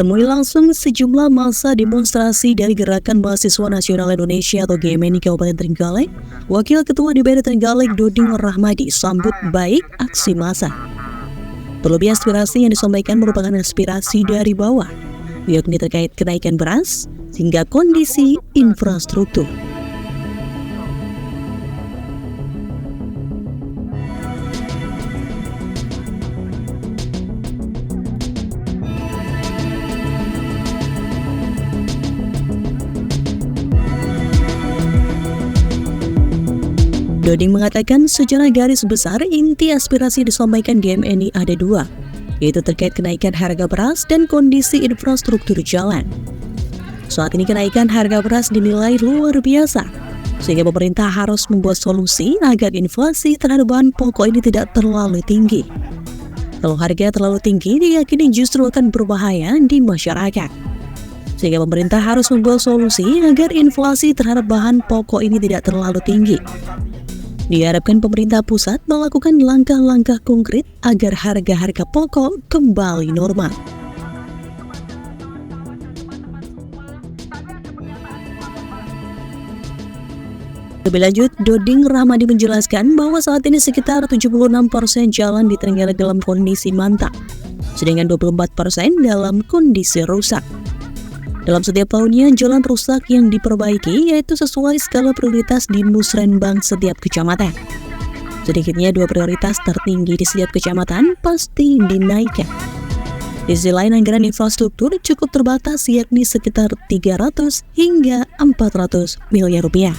Temui langsung sejumlah massa demonstrasi dari Gerakan Mahasiswa Nasional Indonesia atau GMNI Kabupaten Trenggalek. Wakil Ketua DPRD Trenggalek Doding Rahmadi sambut baik aksi massa. Terlebih aspirasi yang disampaikan merupakan aspirasi dari bawah, yakni terkait kenaikan beras hingga kondisi infrastruktur. Doding mengatakan secara garis besar inti aspirasi disampaikan GMNI ada dua, yaitu terkait kenaikan harga beras dan kondisi infrastruktur jalan. Saat ini kenaikan harga beras dinilai luar biasa, sehingga pemerintah harus membuat solusi agar inflasi terhadap bahan pokok ini tidak terlalu tinggi. Kalau harga terlalu tinggi, diyakini justru akan berbahaya di masyarakat. Sehingga pemerintah harus membuat solusi agar inflasi terhadap bahan pokok ini tidak terlalu tinggi. Diharapkan pemerintah pusat melakukan langkah-langkah konkret agar harga-harga pokok kembali normal. Lebih lanjut, Doding Rahmadi menjelaskan bahwa saat ini sekitar 76% jalan di Trenggalek dalam kondisi mantap, sedangkan 24% dalam kondisi rusak. Dalam setiap tahunnya, jalan rusak yang diperbaiki yaitu sesuai skala prioritas di Musrenbang setiap kecamatan. Sedikitnya 2 prioritas tertinggi di setiap kecamatan pasti dinaikkan. Di sisi lain, anggaran infrastruktur cukup terbatas yakni sekitar 300 hingga 400 miliar rupiah.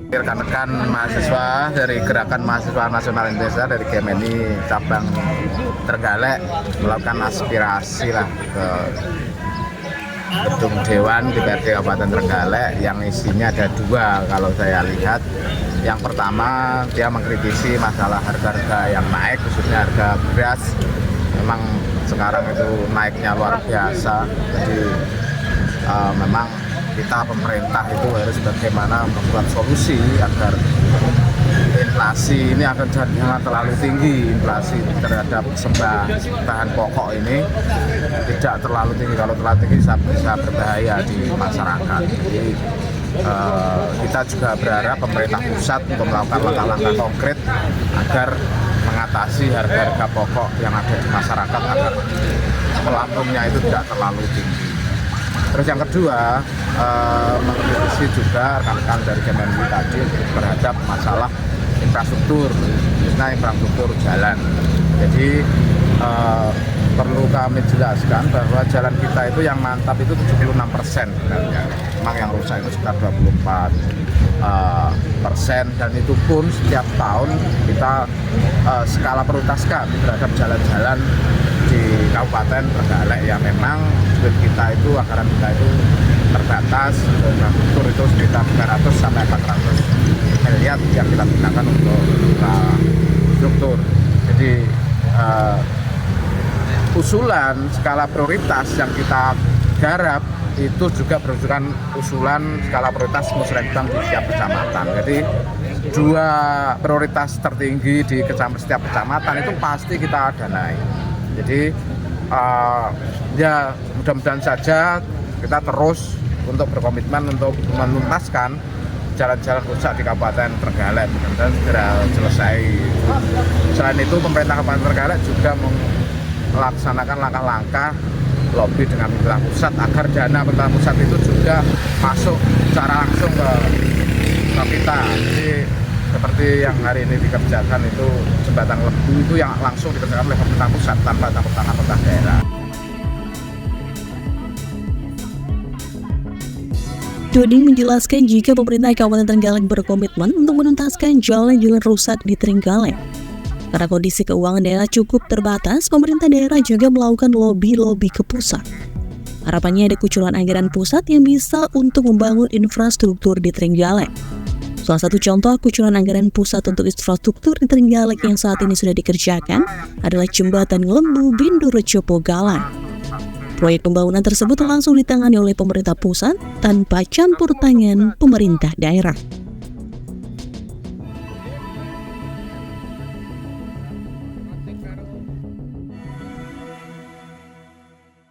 Rekan-rekan mahasiswa dari Gerakan Mahasiswa Nasional Indonesia dari GMNI cabang Trenggalek melakukan aspirasi ke gedung Dewan DPRD Kabupaten Trenggalek yang isinya ada dua kalau saya lihat. Yang pertama, dia mengkritisi masalah harga-harga yang naik, khususnya harga beras. Memang sekarang itu naiknya luar biasa, jadi memang kita pemerintah itu harus bagaimana membuat solusi agar inflasi ini akan jangan terlalu tinggi. Inflasi terhadap bahan pokok ini tidak terlalu tinggi. Kalau terlalu tinggi bisa berbahaya di masyarakat. Jadi kita juga berharap pemerintah pusat untuk melakukan langkah-langkah konkret agar mengatasi harga-harga pokok yang ada di masyarakat agar melambungnya itu tidak terlalu tinggi. Terus yang kedua, mengkritisi juga rekan-rekan dari GMNI tadi terhadap masalah infrastruktur, khususnya infrastruktur jalan. Jadi perlu kami jelaskan bahwa jalan kita itu yang mantap itu 76% sebenarnya. Memang yang rusak itu sekitar 24%, dan itu pun setiap tahun kita skala prioritaskan terhadap jalan-jalan di Kabupaten Trenggalek yang memang duit kita itu, anggaran kita itu terbatas. Infrastruktur itu sekitar 300 sampai 400 miliar yang kita gunakan untuk infrastruktur. Jadi usulan skala prioritas yang kita garap itu juga berdasarkan usulan skala prioritas Musrenbang di setiap kecamatan. Jadi dua prioritas tertinggi di setiap kecamatan itu pasti kita danai. Jadi ya mudah-mudahan saja kita terus untuk berkomitmen untuk menuntaskan jalan-jalan rusak di Kabupaten Trenggalek, mudah-mudahan segera selesai. Selain itu, pemerintah Kabupaten Trenggalek juga melaksanakan langkah-langkah lobby dengan pemerintah pusat agar dana pemerintah pusat itu juga masuk secara langsung ke kita. Jadi seperti yang hari ini dikerjakan itu jembatan Lebu itu yang langsung dikerjakan oleh pemerintah pusat tanpa campur tangan pemerintah daerah. Doding menjelaskan jika pemerintah Kabupaten Trenggalek berkomitmen untuk menuntaskan jalan-jalan rusak di Trenggalek. Karena kondisi keuangan daerah cukup terbatas, pemerintah daerah juga melakukan lobby-lobby ke pusat. Harapannya ada kuculan anggaran pusat yang bisa untuk membangun infrastruktur di Trenggalek. Salah satu contoh kuculan anggaran pusat untuk infrastruktur di Trenggalek yang saat ini sudah dikerjakan adalah jembatan Lembu Bindurejo Pogalan. Proyek pembangunan tersebut langsung ditangani oleh pemerintah pusat tanpa campur tangan pemerintah daerah.